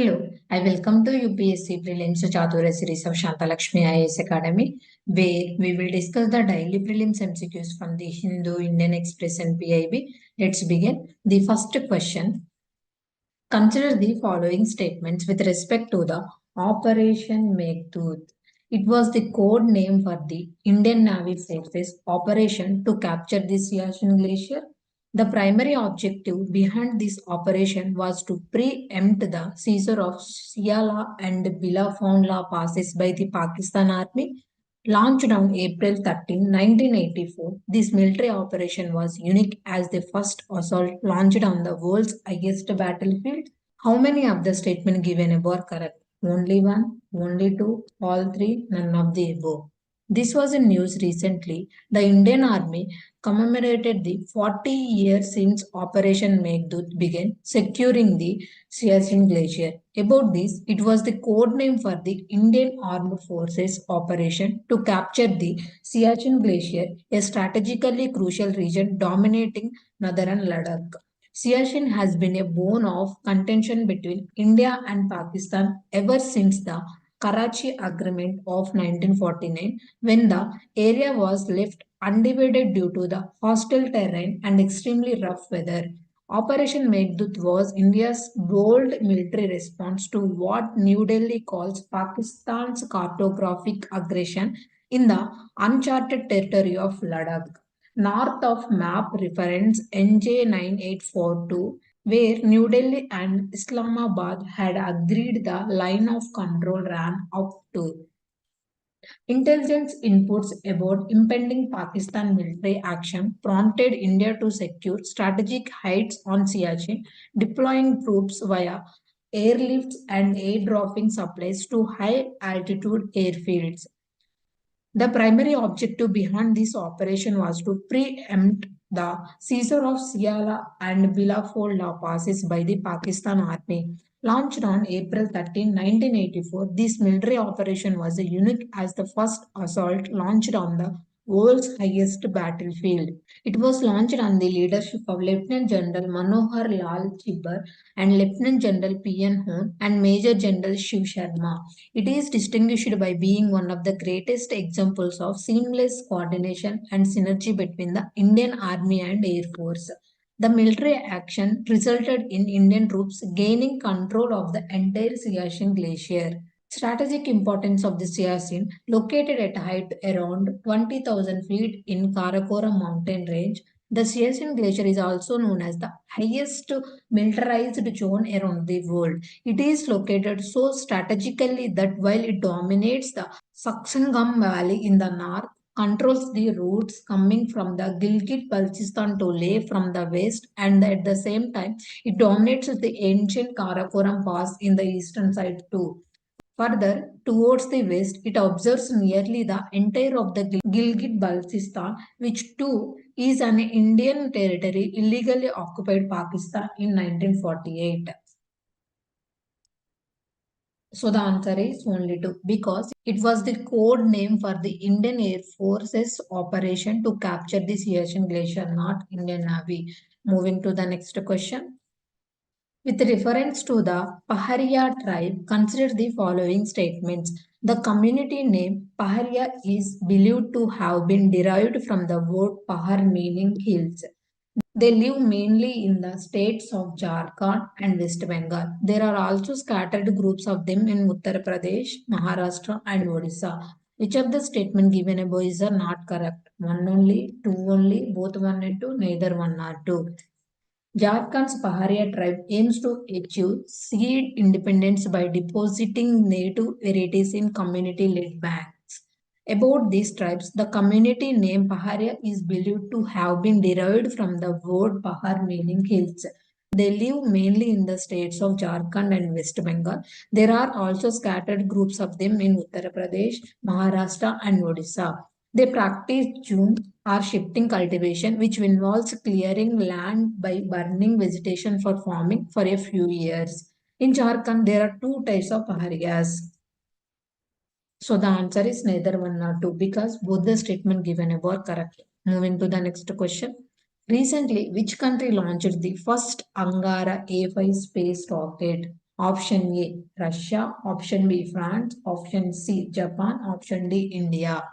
Hello, I welcome to UPSC Prelims Chaturya series of SHANTHA LAKSHMI IAS Academy, where we will discuss the daily prelims MCQs from the Hindu, Indian Express and PIB. Let's begin. The first question. Consider the following statements with respect to the Operation Meghdoot. It was the code name for the Indian Navy Forces operation to capture the Siachen Glacier. The primary objective behind this operation was to preempt the seizure of Siala and Bilafongla passes by the Pakistan Army. Launched on April 13, 1984, this military operation was unique as the first assault launched on the world's highest battlefield. How many of the statements given above are correct? Only one, only two, all three, none of the above. This was in news recently. The Indian Army commemorated the 40 years since Operation Meghdoot began securing the Siachen Glacier. About this, it was the code name for the Indian Armed Forces operation to capture the Siachen Glacier, a strategically crucial region dominating northern Ladakh. Siachen has been a bone of contention between India and Pakistan ever since the Karachi Agreement of 1949, when the area was left undivided due to the hostile terrain and extremely rough weather. Operation Meghdoot was India's bold military response to what New Delhi calls Pakistan's cartographic aggression in the uncharted territory of Ladakh, north of map reference NJ9842, where New Delhi and Islamabad had agreed the line of control ran up to. Intelligence inputs about impending Pakistan military action prompted India to secure strategic heights on Siachen, deploying troops via airlifts and airdropping supplies to high altitude airfields. The primary objective behind this operation was to preempt the seizure of Siala and Bilafongla passes by the Pakistan Army. Launched on April 13, 1984, this military operation was unique as the first assault launched on the world's highest battlefield. It was launched on the leadership of Lieutenant General Manohar Lal Chibbar and Lieutenant General P.N. Hoon and Major General Shiv Sharma. It is distinguished by being one of the greatest examples of seamless coordination and synergy between the Indian Army and Air Force. The military action resulted in Indian troops gaining control of the entire Siachen Glacier. Strategic importance of the Siachen, located at a height around 20,000 feet in Karakoram mountain range, the Siachen Glacier is also known as the highest militarized zone around the world. It is located so strategically that while it dominates the Saksangam Valley in the north, controls the routes coming from the Gilgit-Baltistan to Leh from the west, and at the same time, it dominates the ancient Karakoram Pass in the eastern side too. Further, towards the west, it observes nearly the entire of the Gilgit-Baltistan, which too is an Indian territory illegally occupied Pakistan in 1948. So the answer is only 2 because it was the code name for the Indian Air Force's operation to capture the Siachen Glacier, not Indian Navy. Moving to the next question. With reference to the Paharia tribe, consider the following statements. The community name Paharia is believed to have been derived from the word Pahar meaning hills. They live mainly in the states of Jharkhand and West Bengal. There are also scattered groups of them in Uttar Pradesh, Maharashtra and Odisha. Which of the statement given above is not correct? One only, two only, both one and two, neither one or two. Jharkhand's Paharia tribe aims to achieve seed independence by depositing native varieties in community-led banks. About these tribes, the community name Paharia is believed to have been derived from the word Pahar meaning hills. They live mainly in the states of Jharkhand and West Bengal. There are also scattered groups of them in Uttar Pradesh, Maharashtra and Odisha. They practice June or shifting cultivation, which involves clearing land by burning vegetation for farming for a few years. In Jharkhand, there are two types of Paharias. So the answer is neither one nor two because both the statement given above are correct. Moving to the next question. Recently, which country launched the first Angara A5 space rocket? Option A, Russia. Option B, France. Option C, Japan. Option D, India.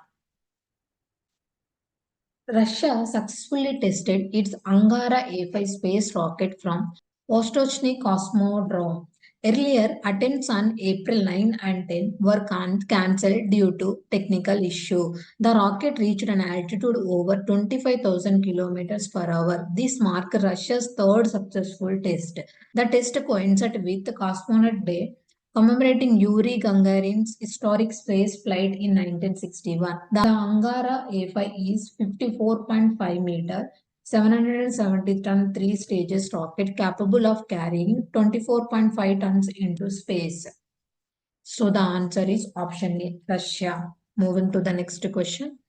Russia successfully tested its Angara A5 space rocket from Vostochny Cosmodrome. Earlier, attempts on April 9 and 10 were cancelled due to technical issue. The rocket reached an altitude over 25,000 kilometers per hour. This marked Russia's third successful test. The test coincided with Cosmonaut Day, commemorating Yuri Gagarin's historic space flight in 1961. The Angara A5 is 54.5 meter, 770 ton 3 stages rocket capable of carrying 24.5 tons into space. So the answer is option A, Russia. Moving to the next question.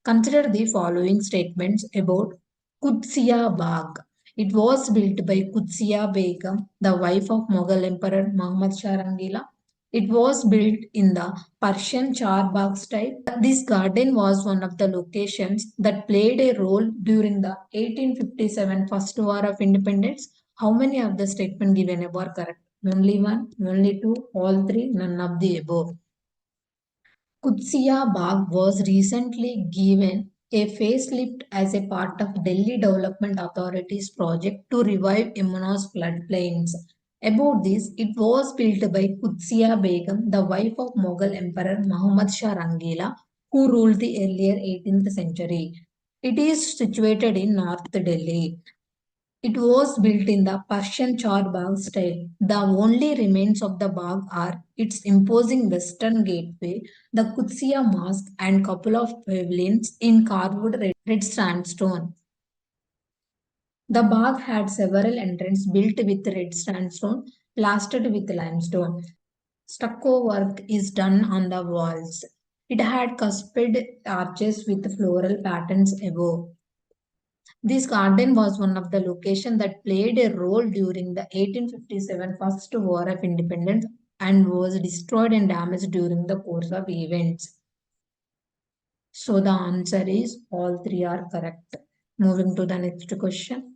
Consider the following statements about Qudsiya Bagh. It was built by Qudsiya Begum, the wife of Mughal Emperor Muhammad Shah Rangila. It was built in the Persian Char Bagh style. This garden was one of the locations that played a role during the 1857 First War of Independence. How many of the statements given above are correct? Only one, only two, all three, none of the above. Qudsiya Bagh was recently given a facelift as a part of Delhi Development Authority's project to revive Ymuna's floodplains. About this, it was built by Qudsiya Begum, the wife of Mughal Emperor Muhammad Shah Rangila, who ruled the earlier 18th century. It is situated in North Delhi. It was built in the Persian Char Bagh style. The only remains of the Bagh are its imposing western gateway, the Qudsiya Mosque, and couple of pavilions in carved red sandstone. The Bagh had several entrances built with red sandstone, plastered with limestone. Stucco work is done on the walls. It had cusped arches with floral patterns above. This garden was one of the locations that played a role during the 1857 First War of Independence and was destroyed and damaged during the course of events. So the answer is all three are correct. Moving to the next question.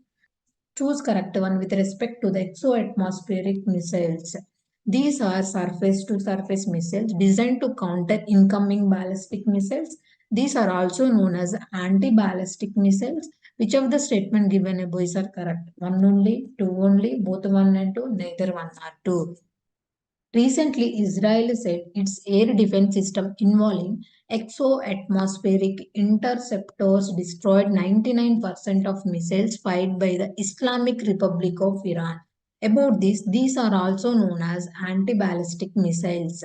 Choose correct one with respect to the exo-atmospheric missiles. These are surface-to-surface missiles designed to counter incoming ballistic missiles. These are also known as anti-ballistic missiles. Which of the statement given above is are correct? One only, two only, both one and two, neither one or two. Recently, Israel said its air defense system involving exo-atmospheric interceptors destroyed 99% of missiles fired by the Islamic Republic of Iran. About this, these are also known as anti-ballistic missiles.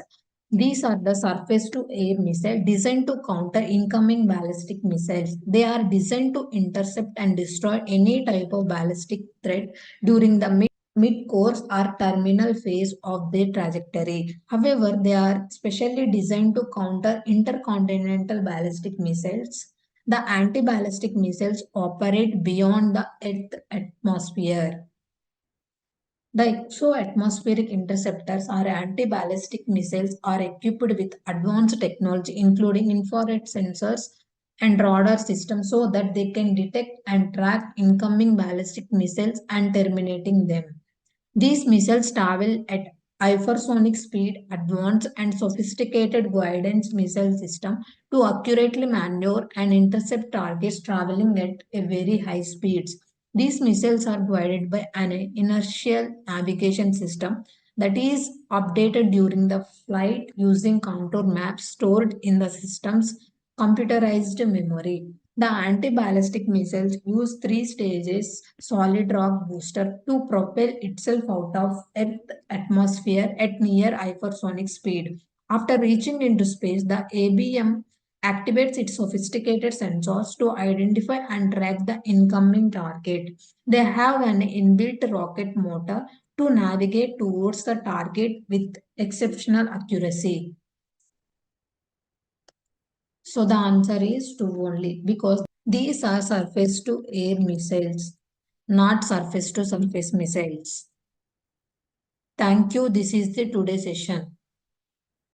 These are the surface-to-air missiles designed to counter incoming ballistic missiles. They are designed to intercept and destroy any type of ballistic threat during the mid-course or terminal phase of their trajectory. However, they are specially designed to counter intercontinental ballistic missiles. The anti-ballistic missiles operate beyond the Earth atmosphere. The exo-atmospheric interceptors or anti-ballistic missiles are equipped with advanced technology including infrared sensors and radar systems so that they can detect and track incoming ballistic missiles and terminating them. These missiles travel at hypersonic speed, advanced and sophisticated guidance missile system to accurately maneuver and intercept targets traveling at a very high speeds. These missiles are guided by an inertial navigation system that is updated during the flight using contour maps stored in the system's computerized memory. The anti-ballistic missiles use three stages solid rock booster to propel itself out of Earth atmosphere at near hypersonic speed. After reaching into space, the ABM activates its sophisticated sensors to identify and track the incoming target. They have an inbuilt rocket motor to navigate towards the target with exceptional accuracy. So the answer is two only because these are surface to air missiles, not surface to surface missiles. Thank you. This is the today's session.